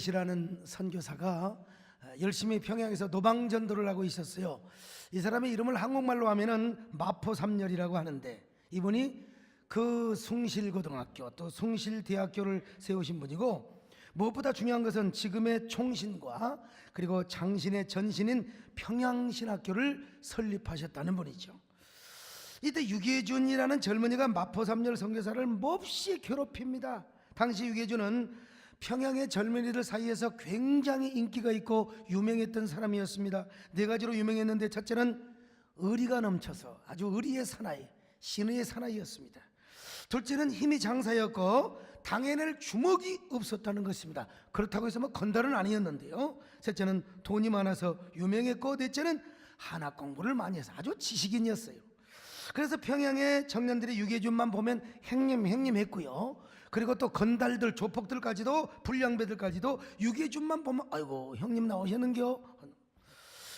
배시라는 선교사가 열심히 평양에서 노방전도를 하고 있었어요. 이 사람의 이름을 한국말로 하면은 마포삼열이라고 하는데, 이분이 그 숭실고등학교 또 숭실대학교를 세우신 분이고, 무엇보다 중요한 것은 지금의 총신과 그리고 장신의 전신인 평양신학교를 설립하셨다는 분이죠. 이때 유계준이라는 젊은이가 마포삼열 선교사를 몹시 괴롭힙니다. 당시 유계준은 평양의 젊은이들 사이에서 굉장히 인기가 있고 유명했던 사람이었습니다. 네 가지로 유명했는데, 첫째는 의리가 넘쳐서 아주 의리의 사나이, 신의의 사나이였습니다. 둘째는 힘이 장사였고 당해낼 주먹이 없었다는 것입니다. 그렇다고 해서 뭐 건달은 아니었는데요. 셋째는 돈이 많아서 유명했고, 넷째는 한학 공부를 많이 해서 아주 지식인이었어요. 그래서 평양의 청년들이 유계준만 보면 행님 했고요. 그리고 또 건달들, 조폭들까지도, 불량배들까지도 유계준만 보면 아이고 형님 나오셨는겨.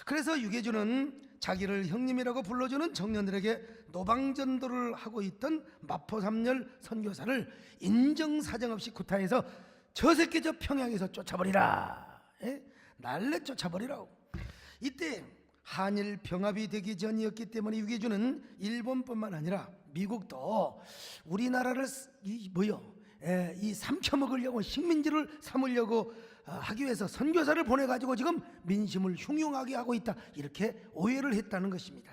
그래서 유계준은 자기를 형님이라고 불러주는 청년들에게 노방전도를 하고 있던 마포삼열 선교사를 인정사정 없이 구타해서 저 새끼 저 평양에서 쫓아버리라, 날래 쫓아버리라고. 이때 한일 병합이 되기 전이었기 때문에 유계준은 일본뿐만 아니라 미국도 우리나라를 이 삼켜먹으려고, 식민지를 삼으려고 하기 위해서 선교사를 보내가지고 지금 민심을 흉흉하게 하고 있다, 이렇게 오해를 했다는 것입니다.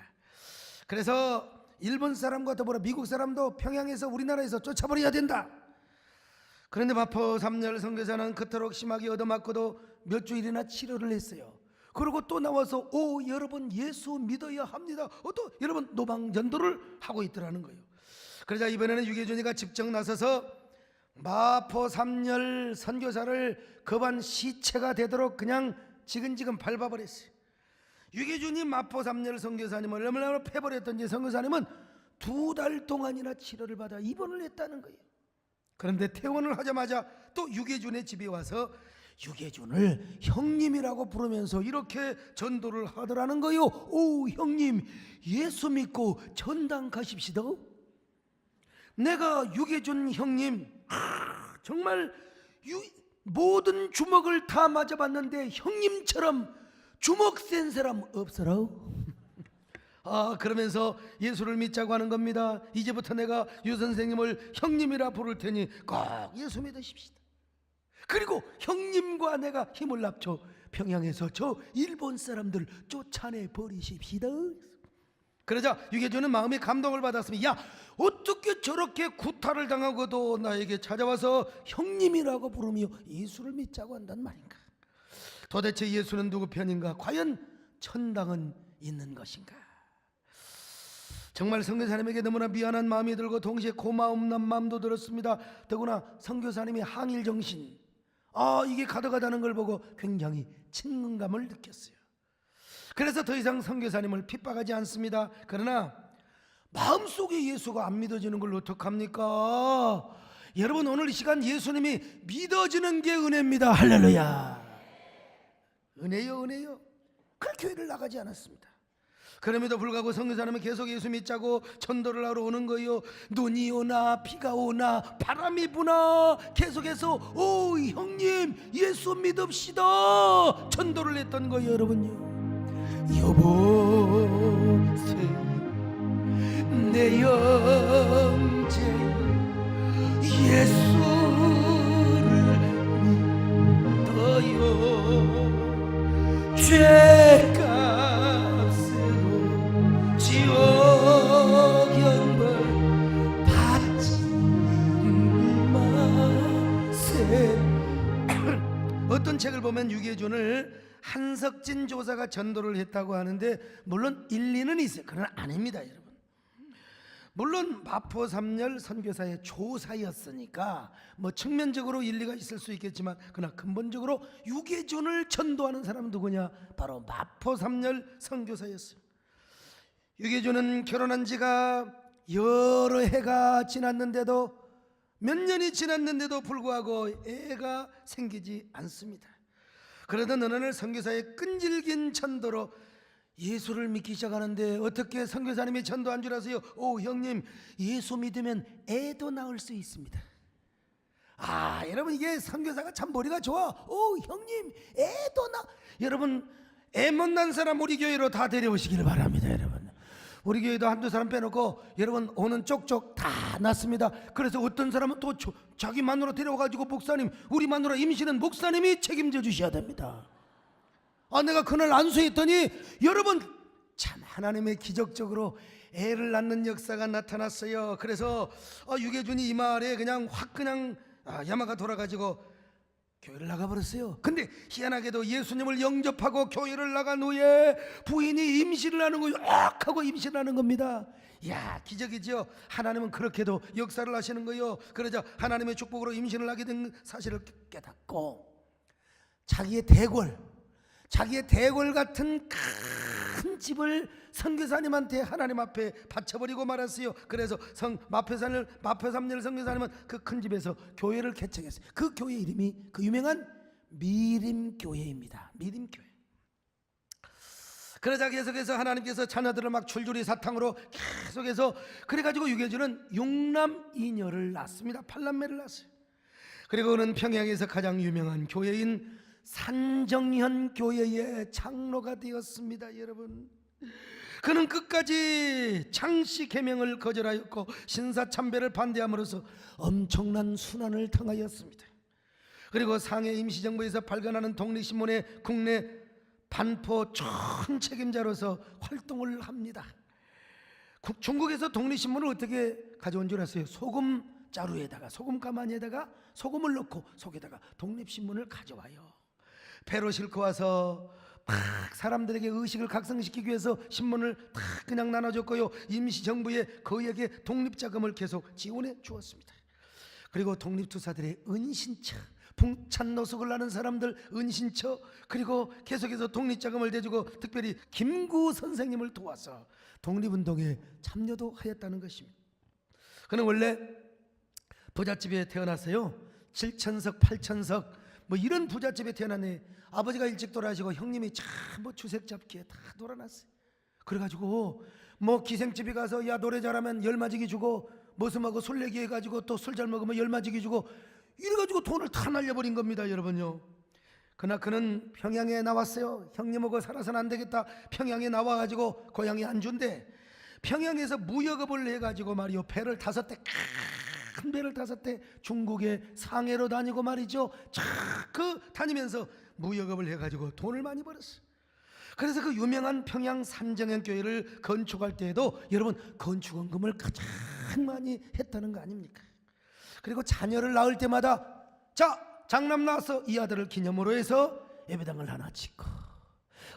그래서 일본 사람과 더불어 미국 사람도 평양에서 우리나라에서 쫓아버려야 된다. 그런데 마포삼열 선교사는 그토록 심하게 얻어맞고도 몇 주일이나 치료를 했어요. 그리고 또 나와서 여러분 예수 믿어야 합니다, 또 여러분 노방전도를 하고 있더라는 거예요. 그러자 이번에는 유계준이가 직접 나서서 마포삼열 선교사를 급한 시체가 되도록 그냥 지근지근 밟아버렸어요. 유계준이 마포삼열 선교사님을 얼마나 패버렸던지 선교사님은 2달 동안이나 치료를 받아 입원을 했다는 거예요. 그런데 퇴원을 하자마자 또 유계준의 집에 와서 유계준을 형님이라고 부르면서 이렇게 전도를 하더라는 거예요. 형님 예수 믿고 전당 가십시다. 내가 유계준 형님 정말 모든 주먹을 다 맞아봤는데 형님처럼 주먹 센 사람 없어라. 그러면서 예수를 믿자고 하는 겁니다. 이제부터 내가 유 선생님을 형님이라 부를 테니 꼭 예수 믿으십시다. 그리고 형님과 내가 힘을 합쳐 평양에서 저 일본 사람들 쫓아내 버리십시다. 그러자 유계준은 마음에 감동을 받았습니다. 야, 어떻게 저렇게 구타를 당하고도 나에게 찾아와서 형님이라고 부르며 예수를 믿자고 한단 말인가? 도대체 예수는 누구 편인가? 과연 천당은 있는 것인가? 정말 선교사님에게 너무나 미안한 마음이 들고 동시에 고마운 마음도 들었습니다. 더구나 선교사님의 항일 정신, 이게 가득하다는 걸 보고 굉장히 친근감을 느꼈어요. 그래서 더 이상 선교사님을 핍박하지 않습니다. 그러나 마음속에 예수가 안 믿어지는 걸 어떡합니까? 여러분, 오늘 이 시간 예수님이 믿어지는 게 은혜입니다. 할렐루야. 은혜요. 그 교회를 나가지 않았습니다. 그럼에도 불구하고 선교사님은 계속 예수 믿자고 전도를 하러 오는 거예요. 눈이 오나 비가 오나 바람이 부나 계속해서 형님 예수 믿읍시다 전도를 했던 거예요. 여러분요, 여보세요 내 형제 예수를 믿어요. 죄값으로 지옥 형벌 받지 마세. 어떤 책을 보면 유계준을 한석진 조사가 전도를 했다고 하는데, 물론 일리는 있어요. 그러나 아닙니다, 여러분. 물론 마포삼열 선교사의 조사였으니까 뭐 측면적으로 일리가 있을 수 있겠지만, 그러나 근본적으로 유계준을 전도하는 사람은 누구냐? 바로 마포삼열 선교사였어요. 유계준은 결혼한 지가 여러 해가 지났는데도, 몇 년이 지났는데도 불구하고 애가 생기지 않습니다. 그러던 어느 날 선교사의 끈질긴 전도로 예수를 믿기 시작하는데, 어떻게 선교사님이 전도한 줄 아세요? 형님 예수 믿으면 애도 낳을 수 있습니다. 여러분 이게 선교사가 참 머리가 좋아. 형님 애도 나. 여러분 애 못 난 사람 우리 교회로 다 데려오시기를 바랍니다. 여러분 우리 교회도 한두 사람 빼놓고 여러분 오는 쪽쪽 다 났습니다. 그래서 어떤 사람은 또 자기 마누라 데려와가지고 목사님 우리 마누라 임신은 목사님이 책임져 주셔야 됩니다. 내가 그날 안수했더니 여러분 참 하나님의 기적적으로 애를 낳는 역사가 나타났어요. 그래서 유계준이 이 말에 그냥 확 그냥 야마가 돌아가지고 교회를 나가버렸어요. 근데 희한하게도 예수님을 영접하고 교회를 나간 후에 부인이 임신을 하는 거예요. 하고 임신을 하는 겁니다. 이야 기적이죠. 하나님은 그렇게도 역사를 하시는 거예요. 그러자 하나님의 축복으로 임신을 하게 된 사실을 깨닫고 자기의 대궐 같은 큰 집을 선교사님한테 하나님 앞에 바쳐버리고 말았어요. 그래서 마표삼일 선교사님은 그 큰 집에서 교회를 개척했어요. 그 교회 이름이 그 유명한 미림교회입니다. 미림교회. 그러자 계속해서 하나님께서 자녀들을 막 줄줄이 사탕으로 계속해서 그래가지고 유계주는 6남 2녀를 낳습니다. 8남매를 낳았어요. 그리고 그는 평양에서 가장 유명한 교회인 산정현 교회의 장로가 되었습니다. 여러분 그는 끝까지 창씨 계명을 거절하였고 신사참배를 반대함으로써 엄청난 순환을 당하였습니다. 그리고 상해 임시정부에서 발간하는 독립신문의 국내 반포 총 책임자로서 활동을 합니다. 중국에서 독립신문을 어떻게 가져온 줄 아세요? 소금 자루에다가 소금 가마니에다가 소금을 넣고 속에다가 독립신문을 가져와요. 배로 싣고 와서 막 사람들에게 의식을 각성시키기 위해서 신문을 다 그냥 나눠줬고요. 임시정부에 그에게 독립자금을 계속 지원해 주었습니다. 그리고 독립투사들의 은신처, 풍찬노숙을 하는 사람들 은신처, 그리고 계속해서 독립자금을 대주고 특별히 김구 선생님을 도와서 독립운동에 참여도 하였다는 것입니다. 그는 원래 부잣집에 태어났어요. 7천석 8천석 뭐 이런 부잣집에 태어났네. 아버지가 일찍 돌아가시고 형님이 참 뭐 주색 잡기에 다 돌아났어요. 그래가지고 뭐 기생집에 가서 야 노래 잘하면 열마지기 주고 머슴하고 술 내기 해가지고 또 술 잘 먹으면 열마지기 주고 이래가지고 돈을 다 날려버린 겁니다. 여러분요. 그러나 그는 평양에 나왔어요. 형님하고 살아서는 안 되겠다. 평양에 나와가지고 고향에 안준대. 평양에서 무역업을 해가지고 말이요 배를 5대 큰 배를 5대 중국의 상해로 다니고 말이죠. 그 다니면서 무역업을 해가지고 돈을 많이 벌었어요. 그래서 그 유명한 평양 산정현 교회를 건축할 때에도 여러분 건축원금을 가장 많이 했다는 거 아닙니까? 그리고 자녀를 낳을 때마다 자 장남 낳아서 이 아들을 기념으로 해서 예배당을 하나 짓고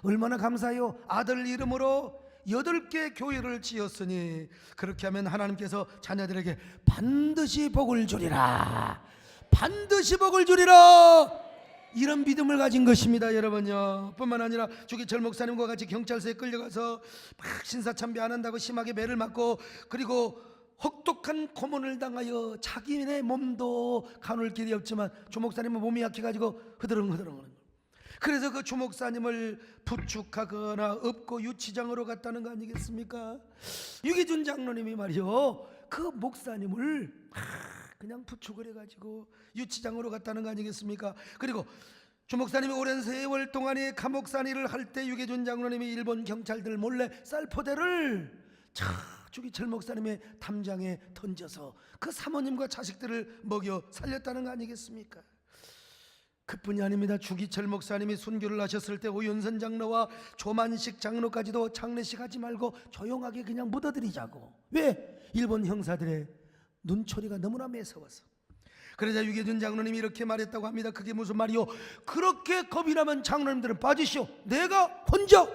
얼마나 감사해요. 아들 이름으로 8개 교회를 지었으니 그렇게 하면 하나님께서 자녀들에게 반드시 복을 주리라. 반드시 복을 주리라. 이런 믿음을 가진 것입니다. 여러분요. 뿐만 아니라 주기철 목사님과 같이 경찰서에 끌려가서 막 신사참배 안 한다고 심하게 매를 맞고 그리고 혹독한 고문을 당하여 자기네 몸도 가눌 길이 없지만 주 목사님은 몸이 약해가지고 흐드렁흐드렁 하는 거예요. 그래서 그 주 목사님을 부축하거나 업고 유치장으로 갔다는 거 아니겠습니까? 유기준 장로님이 말이요 그 목사님을 그냥 부축을 해가지고 유치장으로 갔다는 거 아니겠습니까? 그리고 주 목사님이 오랜 세월 동안에 감옥살이를 할 때 유기준 장로님이 일본 경찰들 몰래 쌀포대를 주기철 목사님의 담장에 던져서 그 사모님과 자식들을 먹여 살렸다는 거 아니겠습니까? 그뿐이 아닙니다. 주기철 목사님이 순교를 하셨을 때 오윤선 장로와 조만식 장로까지도 장례식 하지 말고 조용하게 그냥 묻어드리자고. 왜? 일본 형사들의 눈초리가 너무나 매서워서. 그러자 유계준 장로님이 이렇게 말했다고 합니다. 그게 무슨 말이요? 그렇게 겁이 나면 장로님들은 빠지시오. 내가 혼자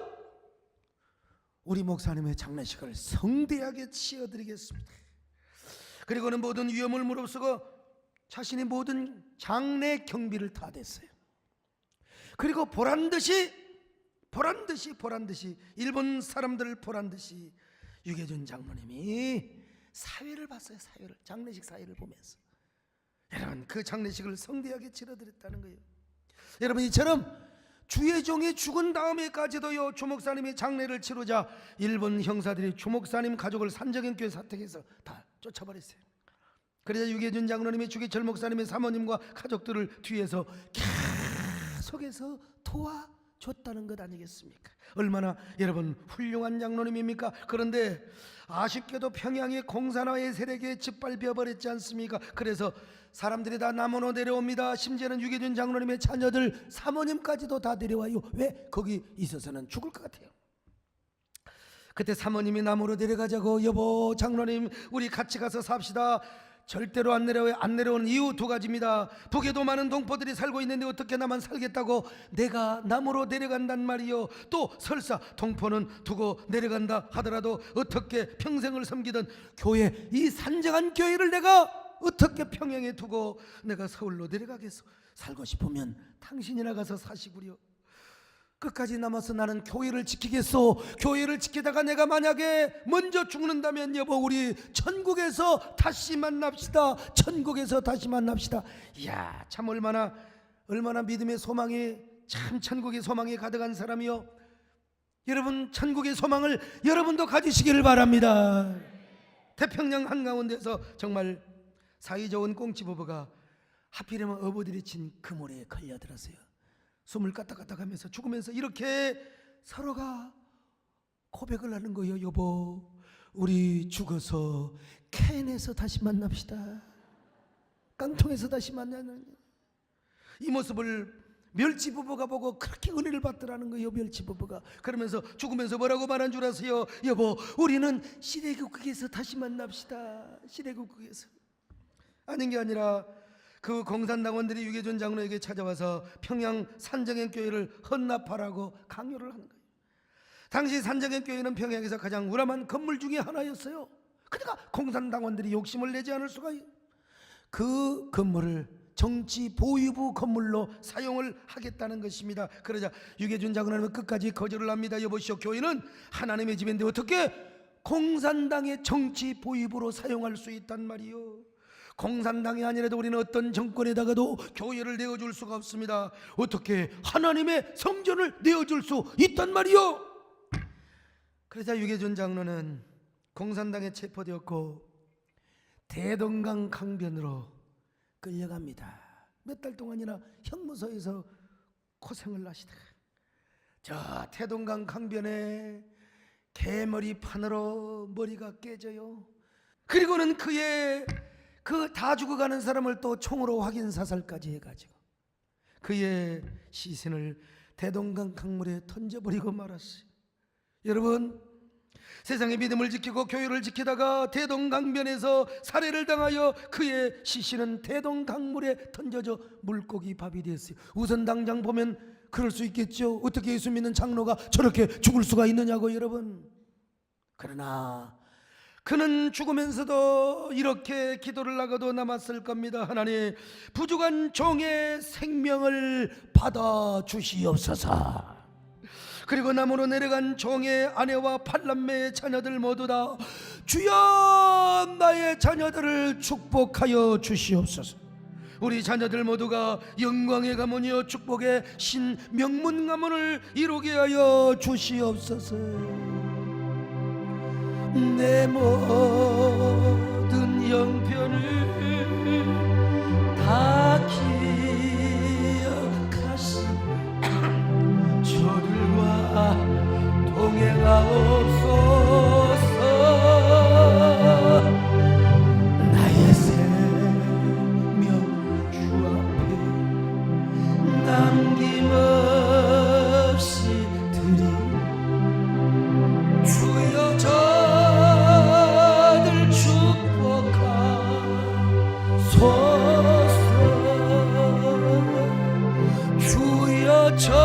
우리 목사님의 장례식을 성대하게 치러드리겠습니다. 그리고는 모든 위험을 무릅쓰고 자신이 모든 장례 경비를 다 댔어요. 그리고 보란듯이 일본 사람들을 보란듯이 유계준 장로님이 사회를 봤어요. 사회를, 장례식 사회를 보면서 여러분 그 장례식을 성대하게 치러드렸다는 거예요. 여러분 이처럼 주의 종이 죽은 다음에까지도요 주 목사님이 장례를 치르자 일본 형사들이 주 목사님 가족을 산정현 교회 사택에서 다 쫓아버렸어요. 그래서 유계준 장로님이 주기철 목사님의 사모님과 가족들을 뒤에서 계속해서 도와줬다는 것 아니겠습니까? 얼마나 여러분 훌륭한 장로님입니까? 그런데 아쉽게도 평양이 공산화의 세력에 짓밟혀 버렸지 않습니까? 그래서 사람들이 다 남원으로 내려옵니다. 심지어는 유계준 장로님의 자녀들 사모님까지도 다 내려와요. 왜? 거기 있어서는 죽을 것 같아요. 그때 사모님이 남으로 내려가자고, 여보 장로님 우리 같이 가서 삽시다. 절대로 안 내려오는 이유 두 가지입니다. 북에도 많은 동포들이 살고 있는데 어떻게 나만 살겠다고 내가 남으로 내려간단 말이요. 또 설사 동포는 두고 내려간다 하더라도 어떻게 평생을 섬기던 교회, 이 산정한 교회를 내가 어떻게 평양에 두고 내가 서울로 내려가겠소? 살고 싶으면 당신이나 가서 사시구려. 끝까지 남아서 나는 교회를 지키겠소. 교회를 지키다가 내가 만약에 먼저 죽는다면 여보 우리 천국에서 다시 만납시다. 천국에서 다시 만납시다. 이야, 참 얼마나 믿음의 소망이, 참 천국의 소망이 가득한 사람이요. 여러분 천국의 소망을 여러분도 가지시기를 바랍니다. 태평양 한가운데서 정말 사이 좋은 꽁치 부부가 하필이면 어부들이 친 그물에 걸려들었어요. 숨을 까딱까딱하면서 죽으면서 이렇게 서로가 고백을 하는 거예요. 여보 우리 죽어서 캔에서 다시 만납시다. 깡통에서 다시 만나는 이 모습을 멸치 부부가 보고 그렇게 은혜를 받더라는 거예요. 멸치 부부가 그러면서 죽으면서 뭐라고 말한 줄 아세요? 여보 우리는 시래국국에서 다시 만납시다. 시래국국에서. 아닌 게 아니라 그 공산당원들이 유계준 장로에게 찾아와서 평양 산정현 교회를 헌납하라고 강요를 하는 거예요. 당시 산정현 교회는 평양에서 가장 우람한 건물 중에 하나였어요. 그러니까 공산당원들이 욕심을 내지 않을 수가 있어요. 그 건물을 정치 보위부 건물로 사용을 하겠다는 것입니다. 그러자 유계준 장로는 끝까지 거절을 합니다. 여보시오 교회는 하나님의 집인데 어떻게 공산당의 정치 보위부로 사용할 수 있단 말이요. 공산당이 아니라도 우리는 어떤 정권에다가도 교회를 내어줄 수가 없습니다. 어떻게 하나님의 성전을 내어줄 수 있단 말이요. 그러자 유계준 장로는 공산당에 체포되었고 대동강 강변으로 끌려갑니다. 몇 달 동안이나 형무소에서 고생을 하시다가 저 대동강 강변에 개머리 판으로 머리가 깨져요. 그리고는 그의 그 다 죽어가는 사람을 또 총으로 확인 사살까지 해가지고 그의 시신을 대동강 강물에 던져버리고 말았어요. 여러분 세상의 믿음을 지키고 교회를 지키다가 대동강변에서 살해를 당하여 그의 시신은 대동강물에 던져져 물고기 밥이 됐어요. 우선 당장 보면 그럴 수 있겠죠. 어떻게 예수 믿는 장로가 저렇게 죽을 수가 있느냐고 여러분. 그러나 그는 죽으면서도 이렇게 기도를 하고도 남았을 겁니다. 하나님 부족한 종의 생명을 받아 주시옵소서. 그리고 남으로 내려간 종의 아내와 팔남매의 자녀들 모두 다 주여 나의 자녀들을 축복하여 주시옵소서. 우리 자녀들 모두가 영광의 가문이여 축복의 신명문 가문을 이루게 하여 주시옵소서. 내 모든 형편을 다 기억하시 저들과 동행하옵소서. 나의 생명 주 앞에 남김없이 드리 주여 저들 축복하소서. 주여 저들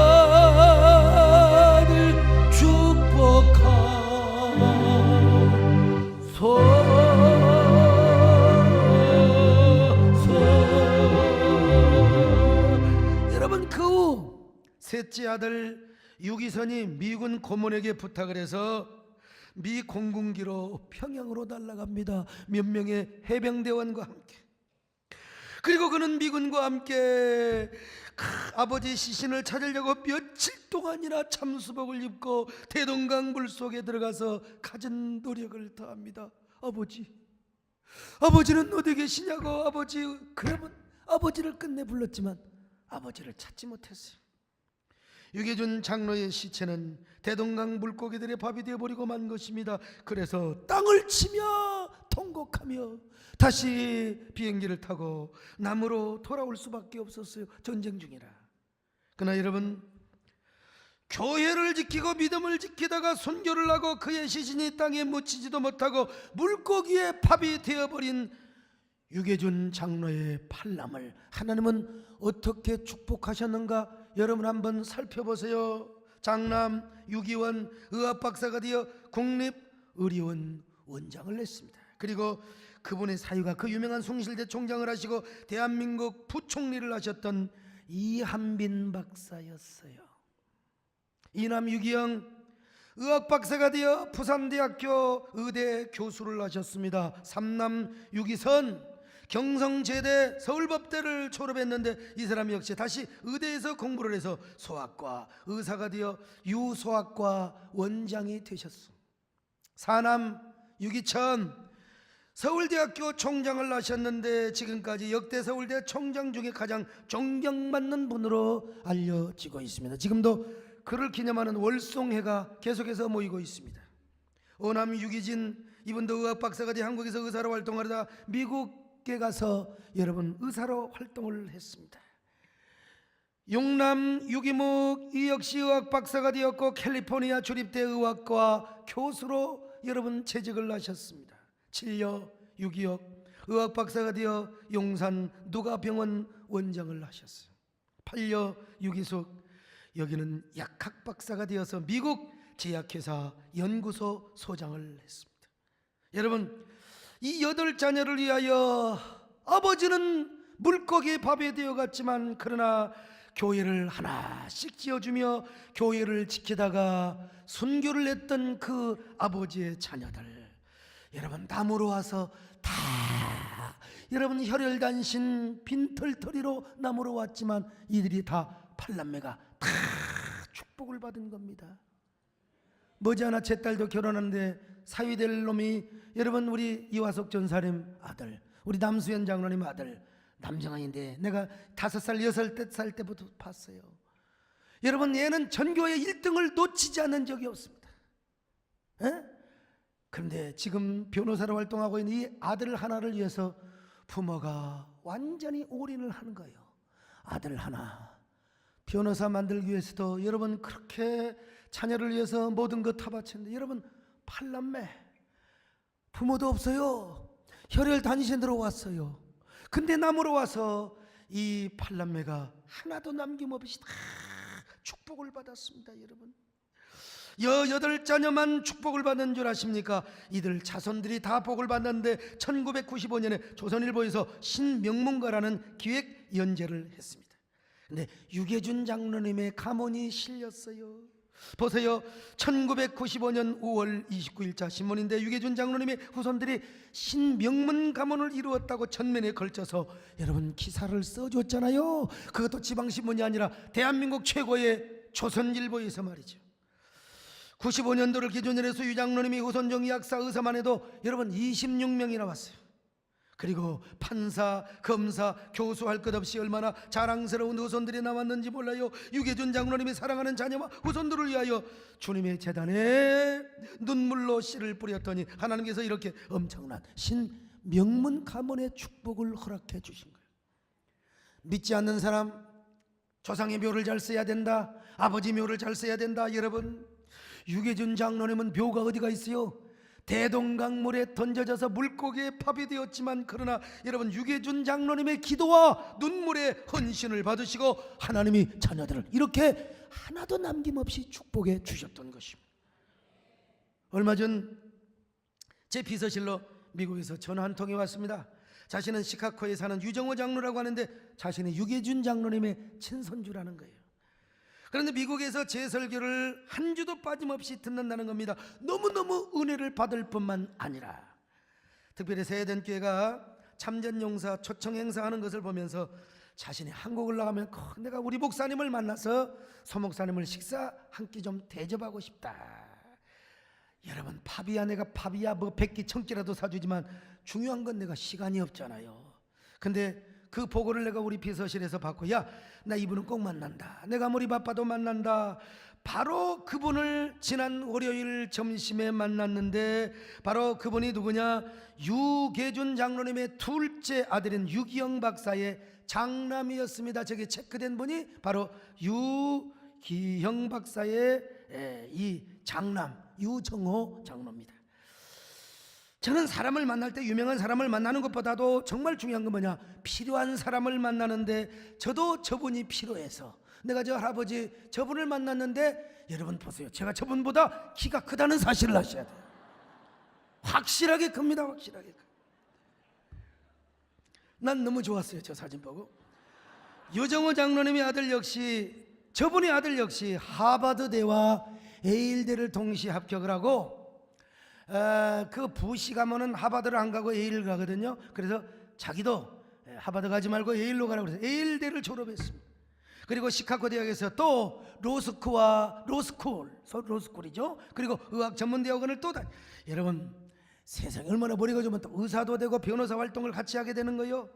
여러분 그 후 셋째 아들 유기선이 미군 고문에게 부탁을 해서 미 공군기로 평양으로 날아갑니다. 몇 명의 해병대원과 함께. 그리고 그는 미군과 함께 아버지 시신을 찾으려고 며칠 동안이나 참수복을 입고 대동강 물속에 들어가서 갖은 노력을 다합니다. 아버지 아버지는 어디 계시냐고. 아버지. 그러면 아버지를 끝내 불렀지만 아버지를 찾지 못했어요. 유계준 장로의 시체는 대동강 물고기들의 밥이 되어버리고 만 것입니다. 그래서 땅을 치며 통곡하며 다시 비행기를 타고 남으로 돌아올 수밖에 없었어요. 전쟁 중이라. 그러나 여러분, 교회를 지키고 믿음을 지키다가 선교를 하고 그의 시신이 땅에 묻히지도 못하고 물고기의 밥이 되어버린 유계준 장로의 팔남을 하나님은 어떻게 축복하셨는가? 여러분 한번 살펴보세요. 장남 유기원 의학박사가 되어 국립의료원 원장을 냈습니다. 그리고 그분의 사유가 그 유명한 숭실대 총장을 하시고 대한민국 부총리를 하셨던 이한빈 박사였어요. 이남 유기영 의학박사가 되어 부산대학교 의대 교수를 하셨습니다. 삼남 유기선 경성제대 서울법대를 졸업했는데 이 사람 역시 다시 의대에서 공부를 해서 소아과 의사가 되어 유소아과 원장이 되셨어. 사남 유기천 서울대학교 총장을 하셨는데 지금까지 역대 서울대 총장 중에 가장 존경받는 분으로 알려지고 있습니다. 지금도 그를 기념하는 월송회가 계속해서 모이고 있습니다. 오남 유기진 이분도 의학박사가 되어 한국에서 의사로 활동하려다 미국에 가서 여러분 의사로 활동을 했습니다. 용남 유기묵 이 역시 의학박사가 되었고 캘리포니아 주립대 의학과 교수로 여러분 재직을 하셨습니다. 7여 유기혁 의학박사가 되어 용산 누가병원 원장을 하셨어요. 8여 유기숙 여기는 약학박사가 되어서 미국 제약회사 연구소 소장을 했습니다. 여러분, 이 8자녀를 위하여 아버지는 물고기의 밥이 되어갔지만 그러나 교회를 하나씩 지어주며 교회를 지키다가 순교를 했던 그 아버지의 자녀들, 여러분 남으로 와서 다 여러분 혈혈단신 빈털터리로 남으로 왔지만 이들이 다 팔남매가 다 축복을 받은 겁니다. 머지않아 제 딸도 결혼하는데 사위될 놈이 여러분 우리 이화석 전사님 아들, 우리 남수현 장로님 아들 남정아인데 내가 5살 6살 때부터 봤어요. 여러분 얘는 전교의 1등을 놓치지 않은 적이 없습니다. 에? 그런데 지금 변호사로 활동하고 있는 이 아들 하나를 위해서 부모가 완전히 올인을 하는 거예요. 아들 하나 변호사 만들기 위해서도 여러분 그렇게 자녀를 위해서 모든 것 다 바쳤는데 여러분 팔남매 부모도 없어요. 혈혈 단신으로 왔어요. 근데 남으로 와서 이 팔남매가 하나도 남김없이 다 축복을 받았습니다. 여러분 8자녀만 축복을 받는 줄 아십니까? 이들 자손들이 다 복을 받는데 1995년에 조선일보에서 신명문가라는 기획 연재를 했습니다. 근데 유계준 장로님의 가문이 실렸어요. 보세요. 1995년 5월 29일자 신문인데 유계준 장로님의 후손들이 신명문 가문을 이루었다고 전면에 걸쳐서 여러분 기사를 써줬잖아요. 그것도 지방신문이 아니라 대한민국 최고의 조선일보에서 말이죠. 95년도를 기준으로 해서 유 장로님이 후손종 약사 의사만 해도 여러분 26명이 나왔어요. 그리고 판사, 검사, 교수 할 것 없이 얼마나 자랑스러운 후손들이 나왔는지 몰라요. 유계준 장로님이 사랑하는 자녀와 후손들을 위하여 주님의 제단에 눈물로 씨를 뿌렸더니 하나님께서 이렇게 엄청난 신명문 가문의 축복을 허락해 주신 거예요. 믿지 않는 사람 조상의 묘를 잘 써야 된다, 아버지 묘를 잘 써야 된다. 여러분 유계준 장로님은 묘가 어디가 있어요? 대동강물에 던져져서 물고기의 밥이 되었지만 그러나 여러분 유계준 장로님의 기도와 눈물의 헌신을 받으시고 하나님이 자녀들을 이렇게 하나도 남김없이 축복해 주셨던 것입니다. 얼마 전 제 비서실로 미국에서 전화 한 통이 왔습니다. 자신은 시카고에 사는 유정호 장로라고 하는데 자신이 유계준 장로님의 친손주라는 거예요. 그런데 미국에서 제 설교를 한 주도 빠짐없이 듣는다는 겁니다. 너무너무 은혜를 받을 뿐만 아니라 특별히 세대교회가 참전용사 초청 행사하는 것을 보면서 자신이 한국을 나가면 내가 우리 목사님을 만나서 소 목사님을 식사 한 끼 좀 대접하고 싶다. 여러분 밥이야 내가 밥이야 뭐 100끼 1000끼라도 사주지만 중요한 건 내가 시간이 없잖아요. 근데 그 보고를 내가 우리 비서실에서 받고, 야, 나 이분은 꼭 만난다, 내가 아무리 바빠도 만난다. 바로 그분을 지난 월요일 점심에 만났는데, 바로 그분이 누구냐, 유계준 장로님의 둘째 아들인 유기영 박사의 장남이었습니다. 저기 체크된 분이 바로 유기영 박사의 이 장남 유정호 장로입니다. 저는 사람을 만날 때 유명한 사람을 만나는 것보다도 정말 중요한 건 뭐냐, 필요한 사람을 만나는데, 저도 저분이 필요해서 내가 저 할아버지 저분을 만났는데, 여러분 보세요, 제가 저분보다 키가 크다는 사실을 아셔야 돼요. 확실하게 큽니다. 확실하게 커. 난 너무 좋았어요, 저 사진 보고. 유정호 장로님의 아들 역시, 저분의 아들 역시 하버드대와 예일대를 동시에 합격을 하고, 그 부시 가면은 하버드를 안 가고 예일 가거든요. 그래서 자기도 하버드 가지 말고 예일로 가라고 그래서 예일대를 졸업했습니다. 그리고 시카고 대학에서 또 로스쿨이죠. 그리고 의학 전문 대학원을 또 여러분, 세상이 얼마나 머리가 좋으면 또 의사도 되고 변호사 활동을 같이 하게 되는 거예요.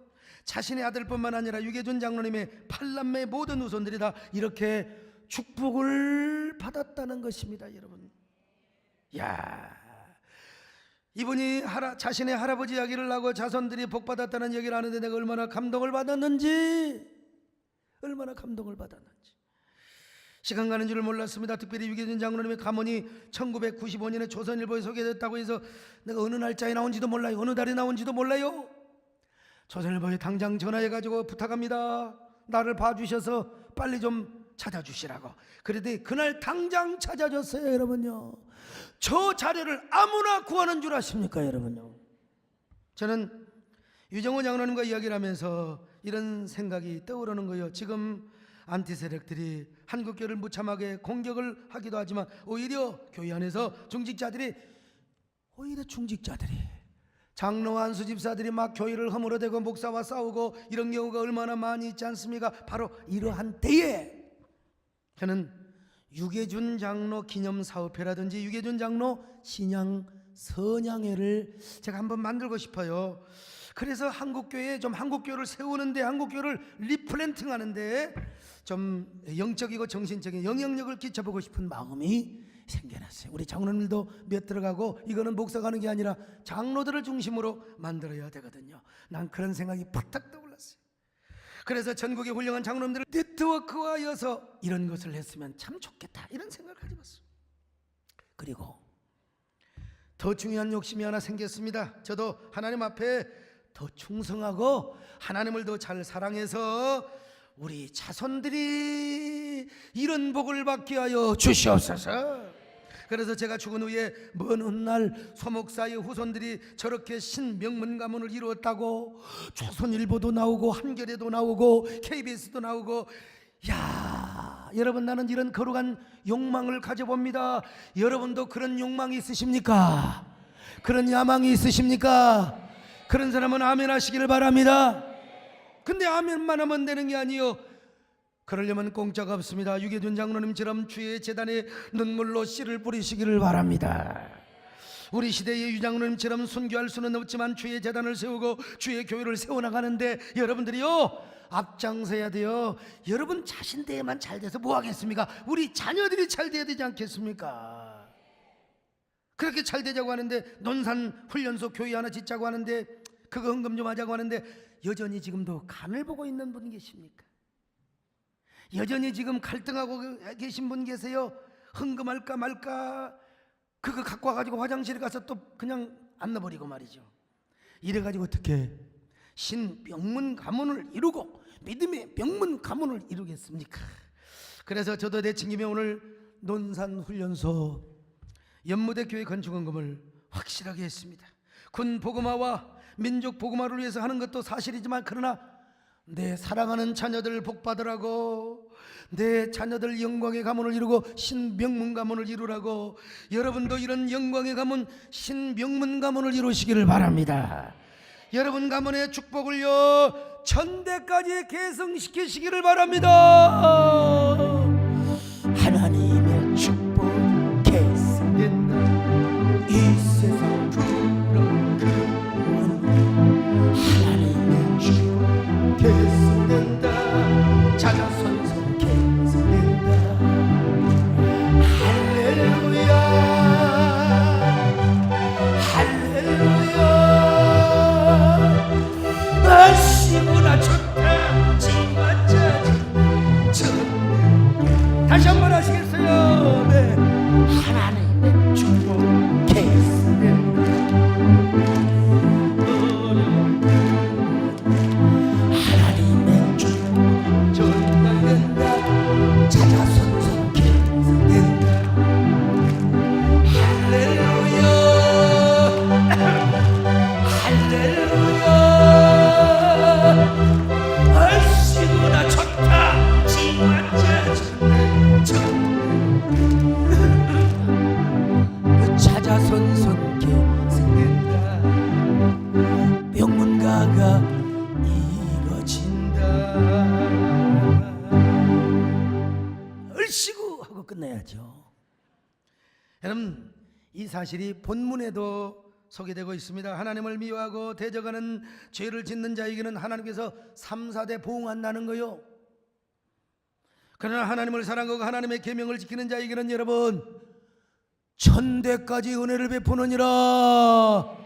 자신의 아들뿐만 아니라 유계준 장로님의 8남매의 모든 후손들이 다 이렇게 축복을 받았다는 것입니다, 여러분. 야, 이분이 자신의 할아버지 이야기를 하고 자손들이 복받았다는 얘기를 하는데, 내가 얼마나 감동을 받았는지, 시간 가는 줄을 몰랐습니다. 특별히 유계준 장로님의 가문이 1995년에 조선일보에 소개됐다고 해서 내가 어느 날짜에 나온지도 몰라요. 어느 달에 나온지도 몰라요. 조선일보에 당장 전화해가지고 부탁합니다, 나를 봐주셔서 빨리 좀 찾아주시라고. 그런데 그날 당장 찾아줬어요. 여러분요, 저 자료를 아무나 구하는 줄 아십니까? 여러분요, 저는 유정호 장로님과 이야기를 하면서 이런 생각이 떠오르는 거예요. 지금 안티 세력들이 한국교회를 무참하게 공격을 하기도 하지만, 오히려 교회 안에서 중직자들이 장로 안수 집사들이 막 교회를 허물어대고 목사와 싸우고 이런 경우가 얼마나 많이 있지 않습니까? 바로 이러한 때에 저는 유계준 장로 기념사업회라든지 유계준 장로 신양 선양회를 제가 한번 만들고 싶어요. 그래서 한국교회에 좀 한국교회를 세우는데, 한국교회를 리플랜팅하는데 좀 영적이고 정신적인 영향력을 끼쳐보고 싶은 마음이 생겨났어요. 우리 장로님들도 몇 들어가고, 이거는 목사가 하는 게 아니라 장로들을 중심으로 만들어야 되거든요. 난 그런 생각이 팍탁 떠올랐어요. 그래서 전국의 훌륭한 장로님들을 네트워크화해서 이런 것을 했으면 참 좋겠다, 이런 생각을 가져봤어요. 그리고 더 중요한 욕심이 하나 생겼습니다. 저도 하나님 앞에 더 충성하고 하나님을 더 잘 사랑해서 우리 자손들이 이런 복을 받게 하여 주시옵소서. 그래서 제가 죽은 후에 먼 훗날 소목사의 후손들이 저렇게 신명문 가문을 이루었다고 조선일보도 나오고 한겨레도 나오고 KBS도 나오고, 야, 여러분, 나는 이런 거룩한 욕망을 가져봅니다. 여러분도 그런 욕망이 있으십니까? 그런 야망이 있으십니까? 그런 사람은 아멘 하시기를 바랍니다. 근데 아멘만 하면 되는 게 아니요, 그러려면 공짜가 없습니다. 유계준 장로님처럼 주의 재단에 눈물로 씨를 뿌리시기를 바랍니다. 우리 시대의 유장로님처럼 순교할 수는 없지만 주의 재단을 세우고 주의 교회를 세워나가는데 여러분들이요, 앞장서야 돼요. 여러분 자신대에만 잘 돼서 뭐 하겠습니까? 우리 자녀들이 잘 돼야 되지 않겠습니까? 그렇게 잘 되자고 하는데, 논산 훈련소 교회 하나 짓자고 하는데, 그거 헌금 좀 하자고 하는데, 여전히 지금도 간을 보고 있는 분 계십니까? 여전히 지금 갈등하고 계신 분 계세요? 헌금할까 말까, 그거 갖고 와가지고 화장실에 가서 또 그냥 안 넣어버리고 말이죠. 이래가지고 어떻게 신명문 가문을 이루고 믿음의 명문 가문을 이루겠습니까? 그래서 저도 내친김에 오늘 논산 훈련소 연무대 교회 건축 헌금을 확실하게 했습니다. 군 복음화와 민족 복음화를 위해서 하는 것도 사실이지만, 그러나 내 사랑하는 자녀들 복받으라고, 내 자녀들 영광의 가문을 이루고 신명문 가문을 이루라고, 여러분도 이런 영광의 가문, 신명문 가문을 이루시기를 바랍니다. 여러분 가문의 축복을요 천대까지 계승시키시기를 바랍니다. 하나님의 축복 계승된다. 이 세상 부러운 살아야죠. 여러분, 이 사실이 본문에도 소개되고 있습니다. 하나님을 미워하고 대적하는 죄를 짓는 자에게는 하나님께서 3, 4대 보응한다는 거요. 그러나 하나님을 사랑하고 하나님의 계명을 지키는 자에게는 여러분 1000대까지 은혜를 베푸느니라.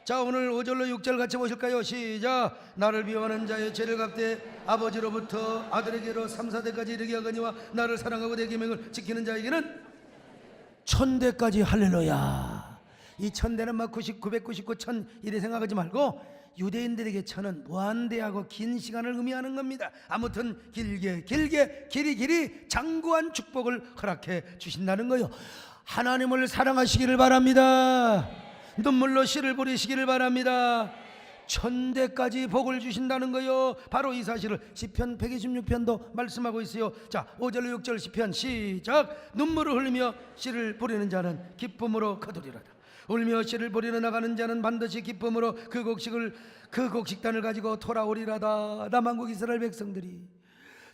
자, 오늘 5절로 6절 같이 보실까요? 시작. 나를 미워하는 자의 죄를 갚되 아버지로부터 아들에게로 3, 4대까지 이르게 하거니와 나를 사랑하고 내 계명을 지키는 자에게는 1000대까지. 할렐루야. 이 1000대는 막 99, 199, 1000 이래 생각하지 말고 유대인들에게 1000은 무한대하고 긴 시간을 의미하는 겁니다. 아무튼 길게 길이 장구한 축복을 허락해 주신다는 거요. 하나님을 사랑하시기를 바랍니다. 눈물로 씨를 뿌리시기를 바랍니다. 1000대까지 복을 주신다는 거요. 바로 이 사실을 시편 126편도 말씀하고 있어요. 자, 5절 6절 시편 시작. 눈물을 흘리며 씨를 뿌리는 자는 기쁨으로 거두리로다. 울며 씨를 뿌리러 나가는 자는 반드시 기쁨으로 그 곡식단을 가지고 돌아오리라다. 남한국 이스라엘 백성들이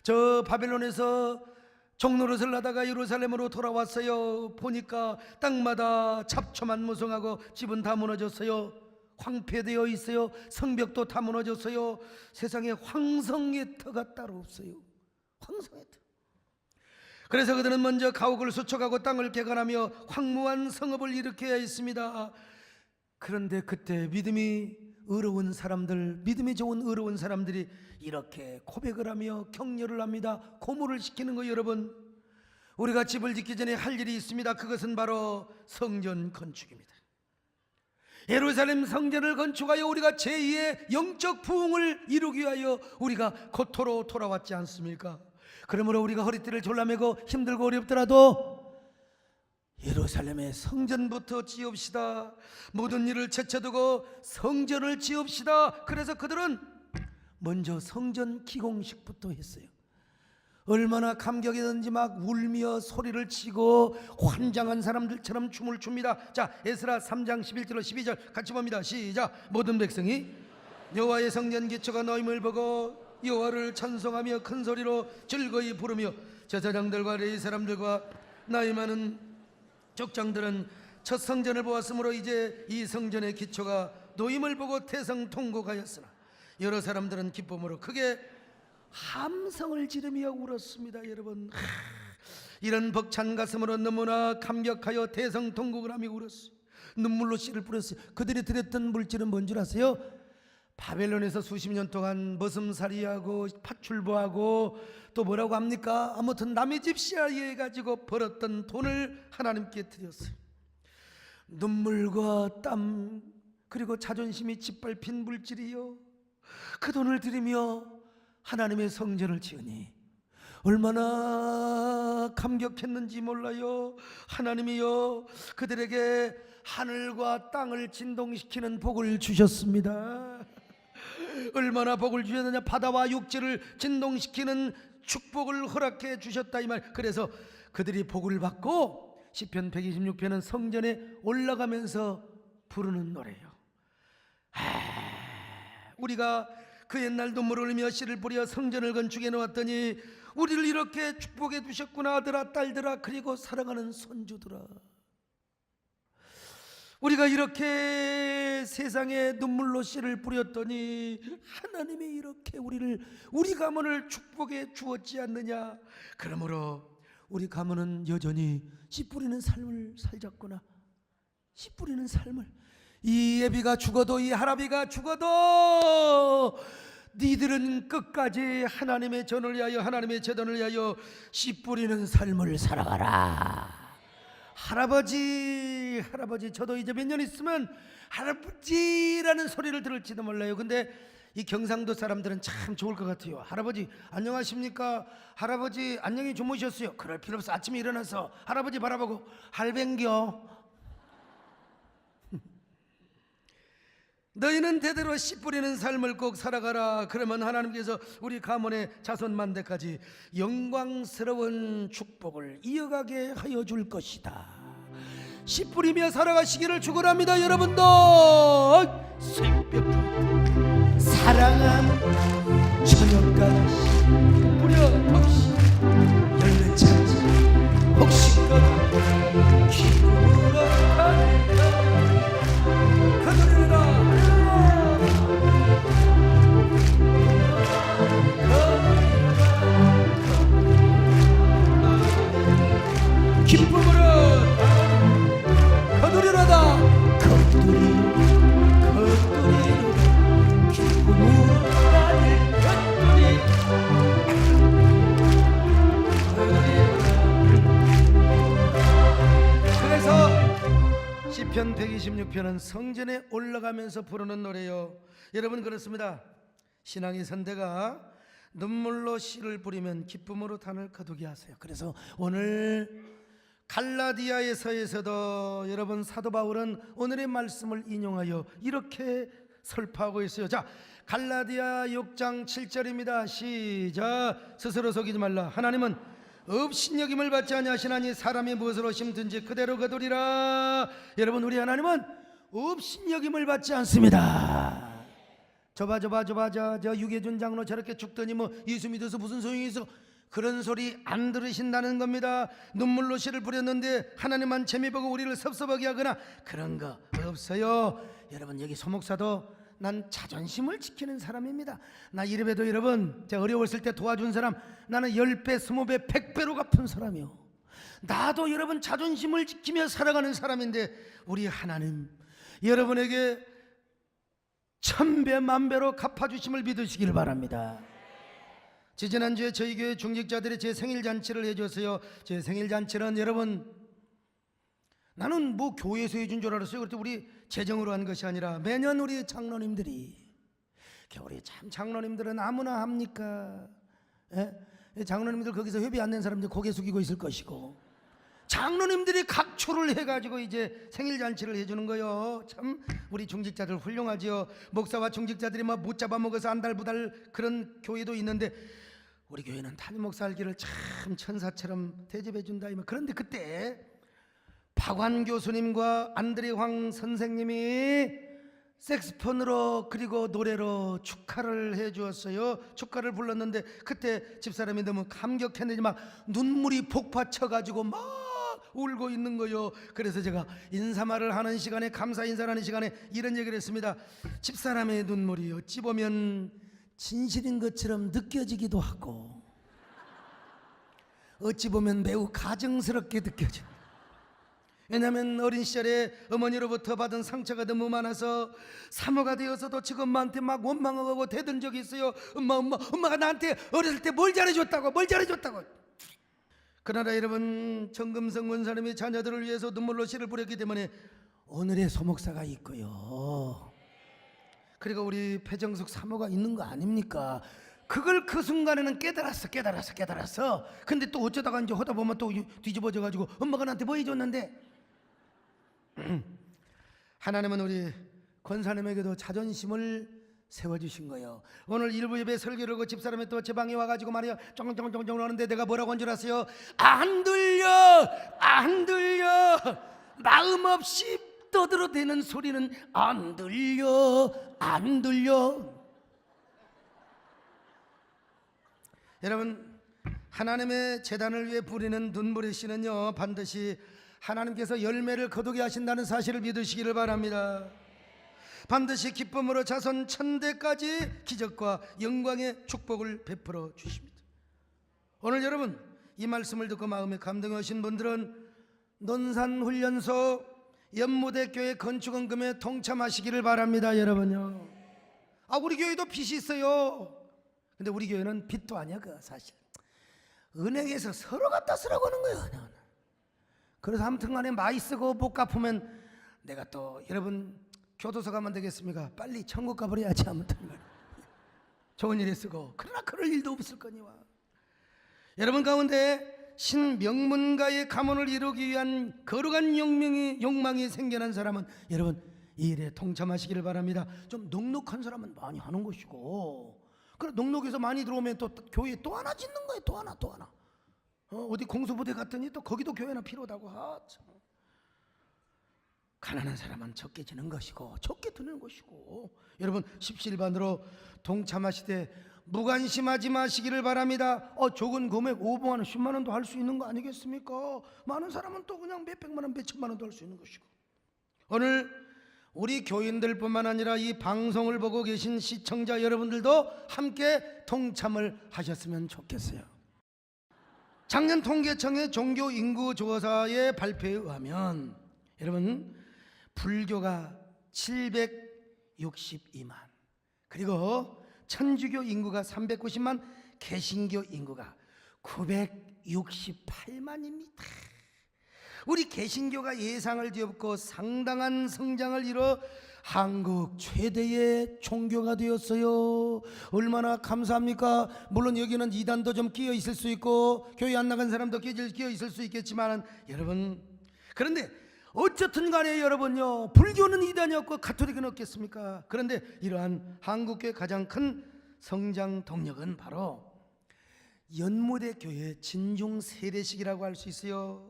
저 바벨론에서 종노릇을 하다가 예루살렘으로 돌아왔어요. 보니까 땅마다 잡초만 무성하고 집은 다 무너졌어요. 황폐되어 있어요. 성벽도 다 무너졌어요. 세상에 황성의 터가 따로 없어요. 황성의 터. 그래서 그들은 먼저 가옥을 수척하고 땅을 개간하며 황무한 성읍을 일으켜야 했습니다. 그런데 그때 믿음이 의로운 사람들, 믿음이 좋은 의로운 사람들이 이렇게 고백을 하며 격려를 합니다. 고무를 시키는 거. 여러분, 우리가 집을 짓기 전에 할 일이 있습니다. 그것은 바로 성전 건축입니다. 예루살렘 성전을 건축하여 우리가 제2의 영적 부흥을 이루기 위하여 우리가 고토로 돌아왔지 않습니까? 그러므로 우리가 허리띠를 졸라매고 힘들고 어렵더라도 예루살렘의 성전부터 지읍시다. 모든 일을 제쳐두고 성전을 지읍시다. 그래서 그들은 먼저 성전 기공식부터 했어요. 얼마나 감격이든지 막 울며 소리를 치고 환장한 사람들처럼 춤을 춥니다. 자, 에스라 3장 11절로 12절 같이 봅니다. 시작. 모든 백성이 여호와의 성전 기초가 놓임을 보고 여호와를 찬송하며 큰 소리로 즐거이 부르며 제사장들과 레위 사람들과 나이 많은 족장들은 첫 성전을 보았으므로 이제 이 성전의 기초가 놓임을 보고 대성통곡하였으나 여러 사람들은 기쁨으로 크게 함성을 지르며 울었습니다. 여러분, 이런 벅찬 가슴으로 너무나 감격하여 대성통곡을 하며 울었어요. 눈물로 씨를 뿌렸어요. 그들이 드렸던 물질은 뭔 줄 아세요? 바벨론에서 수십 년 동안 머슴살이하고 파출부하고 또 뭐라고 합니까? 아무튼 남의 집 씨앗에 가지고 벌었던 돈을 하나님께 드렸어요. 눈물과 땀 그리고 자존심이 짓밟힌 물질이요, 그 돈을 드리며 하나님의 성전을 지으니 얼마나 감격했는지 몰라요. 하나님이요, 그들에게 하늘과 땅을 진동시키는 복을 주셨습니다. 얼마나 복을 주셨느냐. 바다와 육지를 진동시키는 축복을 허락해 주셨다 이 말. 그래서 그들이 복을 받고 시편 126편은 성전에 올라가면서 부르는 노래예요. 우리가 그 옛날 눈물을 흘리며 씨를 뿌려 성전을 건축해 놓았더니 우리를 이렇게 축복해 주셨구나. 아들아, 딸들아, 그리고 사랑하는 손주들아, 우리가 이렇게 세상에 눈물로 씨를 뿌렸더니 하나님이 이렇게 우리 가문을 축복해 주었지 않느냐. 그러므로 우리 가문은 여전히 씨 뿌리는 삶을 살자꾸나. 씨 뿌리는 삶을. 이 예비가 죽어도 이 할아비가 죽어도 니들은 끝까지 하나님의 전을 위하여 하나님의 제단을 위하여 씨 뿌리는 삶을 살아가라. 할아버지, 저도 이제 몇 년 있으면 할아버지라는 소리를 들을지도 몰라요. 근데 이 경상도 사람들은 참 좋을 것 같아요. 할아버지 안녕하십니까? 할아버지 안녕히 주무셨어요? 그럴 필요 없어. 아침에 일어나서 할아버지 바라보고 할뱅겨 너희는 대대로 씨 뿌리는 삶을 꼭 살아가라. 그러면 하나님께서 우리 가문의 자손 만대까지 영광스러운 축복을 이어가게 하여 줄 것이다. 씨 뿌리며 살아가시기를 축원합니다. 여러분도 새벽부터 사랑한 저녁까지 뿌려 혹시 열매 찾지 혹시 시편 126편은 성전에 올라가면서 부르는 노래요. 여러분, 그렇습니다. 신앙의 선대가 눈물로 씨를 뿌리면 기쁨으로 단을 거두게 하세요. 그래서 오늘 갈라디아에서에서도 여러분, 사도 바울은 오늘의 말씀을 인용하여 이렇게 설파하고 있어요. 자, 갈라디아 6장 7절입니다. 시작. 스스로 속이지 말라. 하나님은 업신여김을 받지 아니하시나니 사람이 무엇으로 심든지 그대로 거두리라. 여러분, 우리 하나님은 업신여김을 받지 않습니다. 저 유계준 장로 저렇게 죽더니 뭐 예수 믿어서 무슨 소용이 있어, 그런 소리 안 들으신다는 겁니다. 눈물로 씨를 뿌렸는데 하나님만 재미보고 우리를 섭섭하게 하거나 그런 거 없어요. 여러분, 여기 소목사도 난 자존심을 지키는 사람입니다. 나 이래봬도 여러분, 제가 어려웠을 때 도와준 사람 나는 10배, 20배, 100배로 갚은 사람이요. 나도 여러분 자존심을 지키며 살아가는 사람인데 우리 하나님 여러분에게 1000배, 10,000배로 갚아주심을 믿으시길 바랍니다. 지난주에 저희 교회 중직자들이 제 생일잔치를 해줬어요. 제 생일잔치는 여러분, 나는 뭐 교회에서 해준 줄 알았어요. 그때 우리 재정으로 한 것이 아니라 매년 우리 장로님들이, 우리 참 장로님들은 아무나 합니까? 예? 장로님들 거기서 회비 안 낸 사람들 고개 숙이고 있을 것이고, 장로님들이 각초를 해가지고 이제 생일잔치를 해주는 거요. 참 우리 중직자들 훌륭하지요. 목사와 중직자들이 막 못 잡아먹어서 안달부달 그런 교회도 있는데 우리 교회는 담임 목사 알기를 참 천사처럼 대접해준다. 그런데 그때 박완 교수님과 안드레 황 선생님이 색스폰으로 그리고 노래로 축하를 해주었어요. 축가를 불렀는데 그때 집사람이 너무 감격했는지 막 눈물이 폭파쳐가지고 막 울고 있는 거요. 그래서 제가 인사말을 하는 시간에, 감사 인사를 하는 시간에 이런 얘기를 했습니다. 집사람의 눈물이 어찌 보면 진실인 것처럼 느껴지기도 하고 어찌 보면 매우 가정스럽게 느껴집니다. 왜냐하면 어린 시절에 어머니로부터 받은 상처가 너무 많아서 사모가 되어서도 지금 엄마한테 막 원망하고 대든 적이 있어요. 엄마가 나한테 어렸을 때 뭘 잘해줬다고. 그러나 여러분, 정금성 원사님이 자녀들을 위해서 눈물로 씨를 뿌렸기 때문에 오늘의 소목사가 있고요. 그리고 우리 배정숙 사모가 있는 거 아닙니까? 그걸 그 순간에는 깨달았어. 근데 또 어쩌다가 이제 하다 보면 또 뒤집어져가지고 엄마가 나한테 뭐 해줬는데 하나님은 우리 권사님에게도 자존심을 세워주신 거예요. 오늘 일부 예배 설교를 하고 집사람이 또 제 방에 와가지고 말이야 쫑쫑쫑쫑 하는데 내가 뭐라고 한 줄 아세요? 안 들려. 마음 없이 떠들어대는 소리는 안 들려. 여러분, 하나님의 제단을 위해 뿌리는 눈물의 씨는요, 반드시 하나님께서 열매를 거두게 하신다는 사실을 믿으시기를 바랍니다. 반드시 기쁨으로 자손 천대까지 기적과 영광의 축복을 베풀어 주십니다. 오늘 여러분, 이 말씀을 듣고 마음에 감동하신 분들은 논산훈련소 연무대교회 건축원금에 동참하시기를 바랍니다. 여러분요, 우리 교회도 빚이 있어요. 근데 우리 교회는 빚도 아니야. 그 사실 은행에서 서로 갖다 쓰라고 하는 거예요. 그래서 아무튼 간에 많이 쓰고 못 갚으면 내가 또 여러분 교도소 가면 되겠습니까? 빨리 천국 가버려야지. 아무튼 좋은 일에 쓰고. 그러나 그럴 일도 없을 거니와. 여러분 가운데 신명문가의 가문을 이루기 위한 거룩한 욕망이 생겨난 사람은 여러분 이 일에 동참하시기를 바랍니다. 좀 넉넉한 사람은 많이 하는 것이고, 그래 넉넉해서 많이 들어오면 또 교회에 또 하나 짓는 거예요. 또 하나. 어디 공수부대 갔더니 또 거기도 교회 하나 필요하다고. 참. 가난한 사람은 적게 지는 것이고 적게 드는 것이고, 여러분 십시일반으로 동참하시되 무관심하지 마시기를 바랍니다. 적은 금액 5만 원, 10만 원도 할 수 있는 거 아니겠습니까? 많은 사람은 또 그냥 몇백만 원, 몇천만 원도 할 수 있는 것이고. 오늘 우리 교인들뿐만 아니라 이 방송을 보고 계신 시청자 여러분들도 함께 동참을 하셨으면 좋겠어요. 작년 통계청의 종교인구조사의 발표에 의하면 여러분 불교가 762만, 그리고 천주교 인구가 390만, 개신교 인구가 968만입니다. 우리 개신교가 예상을 뒤엎고 상당한 성장을 이뤄 한국 최대의 종교가 되었어요. 얼마나 감사합니까? 물론 여기는 이단도 좀 끼어 있을 수 있고 교회 안 나간 사람도 끼어 있을 수 있겠지만 여러분, 그런데 어쨌든 간에 여러분요, 불교는 이단이 없고 가톨릭은 없겠습니까? 그런데 이러한 한국교회 가장 큰 성장 동력은 바로 연무대 교회 진중 세례식이라고 할 수 있어요.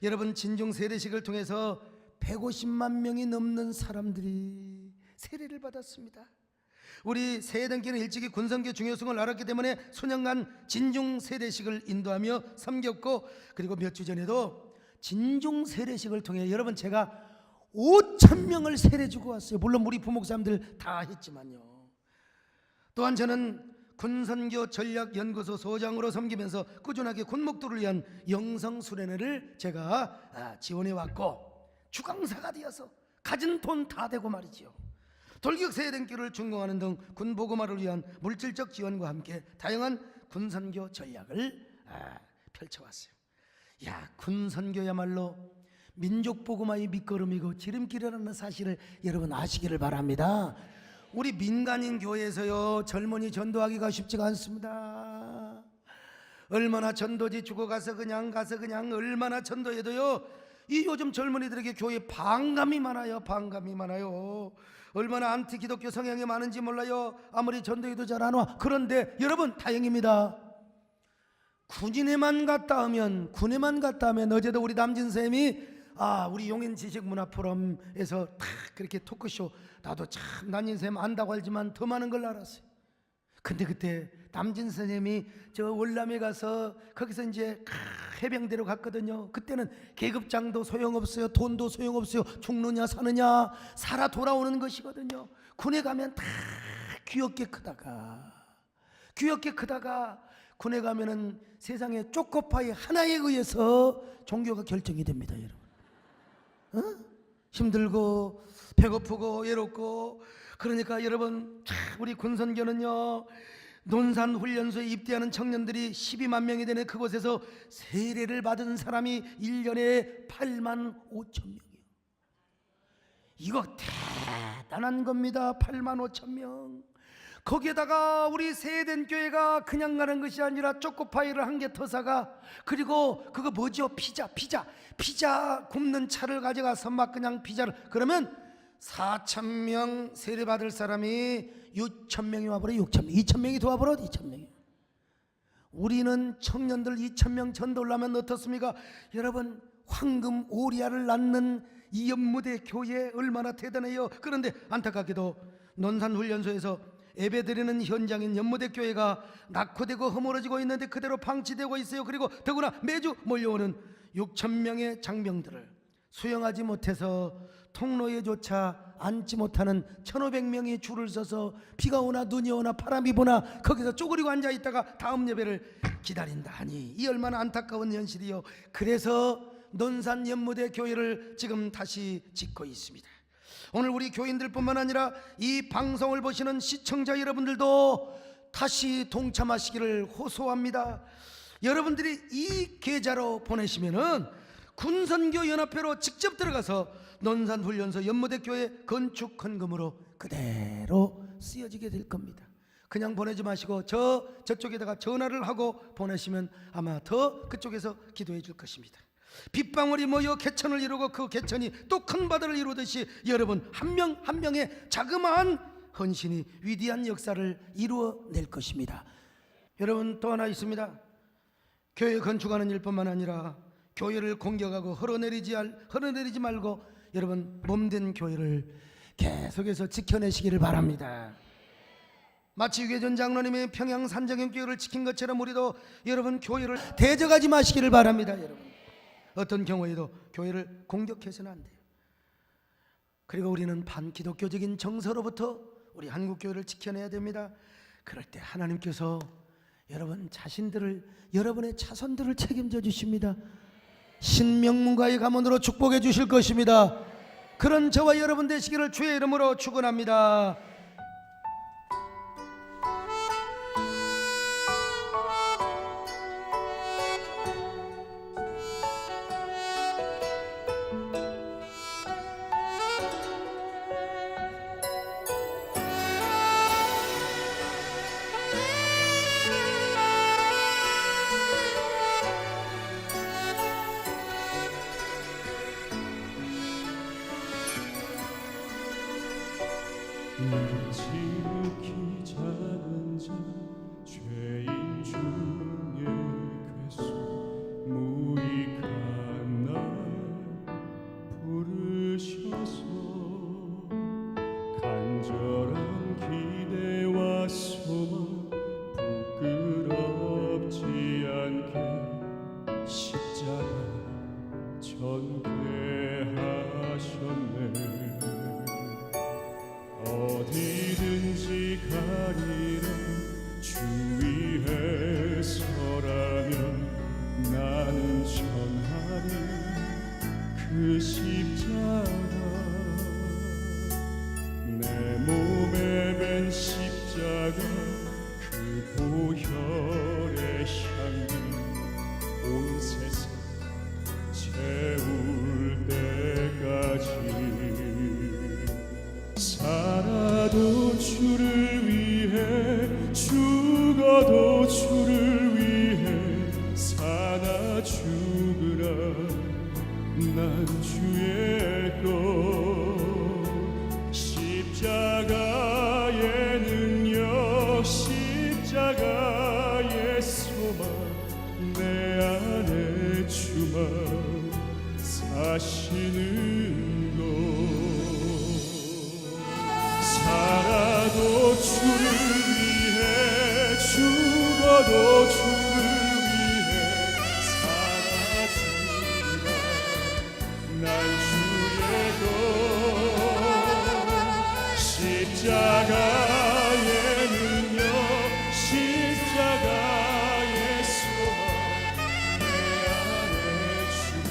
여러분, 진중 세례식을 통해서 150만 명이 넘는 사람들이 세례를 받았습니다. 우리 세대께는 일찍이 군선교 중요성을 알았기 때문에 소년간 진중 세례식을 인도하며 섬겼고, 그리고 몇 주 전에도 진중 세례식을 통해 여러분 제가 5,000명을 세례 주고 왔어요. 물론 우리 부목사님들 다 했지만요. 또한 저는 군선교 전략연구소 소장으로 섬기면서 꾸준하게 군목도를 위한 영성 수련회를 제가 지원해 왔고, 주강사가 되어서 가진 돈 다 되고 말이지요. 돌격 세대교를 준공하는 등 군보고마를 위한 물질적 지원과 함께 다양한 군선교 전략을 펼쳐왔어요. 야, 군선교야말로 민족보고마의 밑거름이고 지름길이라는 사실을 여러분 아시기를 바랍니다. 우리 민간인 교회에서요, 젊은이 전도하기가 쉽지가 않습니다. 얼마나 전도지 죽어가서 그냥 얼마나 전도해도요, 이 요즘 젊은이들에게 교회에 반감이 많아요. 반감이 많아요. 얼마나 안티 기독교 성향이 많은지 몰라요. 아무리 전도해도 잘 안 와. 그런데 여러분, 다행입니다. 군에만 갔다 하면 어제도 우리 남진쌤이 우리 용인 지식문화포럼에서 탁 그렇게 토크쇼, 나도 참 남진쌤 안다고 알지만 더 많은 걸 알았어요. 근데 그때 남진 선생님이 저 월남에 가서 거기서 이제 해병대로 갔거든요. 그때는 계급장도 소용없어요. 돈도 소용없어요. 죽느냐 사느냐 살아 돌아오는 것이거든요. 군에 가면 다 귀엽게 크다가 군에 가면은 세상에 초코파이 하나에 의해서 종교가 결정이 됩니다, 여러분. 힘들고 배고프고 외롭고. 그러니까 여러분, 우리 군선교는요, 논산훈련소에 입대하는 청년들이 12만 명이 되는 그곳에서 세례를 받은 사람이 1년에 8만 5천 명이에요. 이거 대단한 겁니다. 8만 5천 명. 거기에다가 우리 세대교회가 그냥 가는 것이 아니라 초코파이를 한 개 더 사가, 그리고 그거 뭐죠? 피자 굽는 차를 가져가서 막 그냥 피자를, 그러면 4,000명 세례 받을 사람이 6,000명이 와버려. 6,000명, 2,000명이 더 와버려. 2,000명이. 우리는 청년들 2,000명 전도 올라면 어떻습니까? 여러분, 황금 오리아를 낳는 이 연무대 교회 얼마나 대단해요. 그런데 안타깝게도 논산훈련소에서 예배드리는 현장인 연무대 교회가 낙후되고 허물어지고 있는데 그대로 방치되고 있어요. 그리고 더구나 매주 몰려오는 6,000명의 장병들을 수용하지 못해서 통로에조차 앉지 못하는 1,500명이 줄을 서서 비가 오나 눈이 오나 바람이 부나 거기서 쪼그리고 앉아 있다가 다음 예배를 기다린다 하니, 이 얼마나 안타까운 현실이요. 그래서 논산 연무대 교회를 지금 다시 짓고 있습니다. 오늘 우리 교인들뿐만 아니라 이 방송을 보시는 시청자 여러분들도 다시 동참하시기를 호소합니다. 여러분들이 이 계좌로 보내시면은 군선교연합회로 직접 들어가서 논산훈련소 연무대교회 건축 헌금으로 그대로 쓰여지게 될 겁니다. 그냥 보내지 마시고 저쪽에다가 전화를 하고 보내시면 아마 더 그쪽에서 기도해 줄 것입니다. 빗방울이 모여 개천을 이루고 그 개천이 또 큰 바다를 이루듯이 여러분 한 명 한 명의 자그마한 헌신이 위대한 역사를 이루어낼 것입니다. 여러분, 또 하나 있습니다. 교회 건축하는 일뿐만 아니라 교회를 공격하고 흘러내리지 말고 여러분 몸된 교회를 계속해서 지켜내시기를 바랍니다. 마치 유계전 장로님이 평양 산정형교회를 지킨 것처럼 우리도 여러분 교회를 대적하지 마시기를 바랍니다. 여러분, 어떤 경우에도 교회를 공격해서는 안 돼요. 그리고 우리는 반기독교적인 정서로부터 우리 한국교회를 지켜내야 됩니다. 그럴 때 하나님께서 여러분 자신들을, 여러분의 자손들을 책임져 주십니다. 신명문과의 가문으로 축복해 주실 것입니다. 그런 저와 여러분 되시기를 주의 이름으로 축원합니다. 이를 지극히 작은 자 죄인 중에 괴수 무익한 날 부르셔서 간절한 기대와 소망 부끄럽지 않게 십자가 전개하셨네. 어디든지 가리라 주 위에 서라면 나는 전하리 그 십자가. 내 몸에 맨 십자가 그 보혈의 향기 온 세상 채울 때까지 살아도 주를 위해 죽어도 주를 위해 사나 죽으라 난 주의 것. 십자가의 능력 십자가의 소망 내 안에 주만 사시는 것. 살아도 주를 위해 죽어도 주를 위해 살아주라 난 주의 것. 십자가의 능력 십자가의 소망 내 안에 주가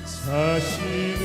사시는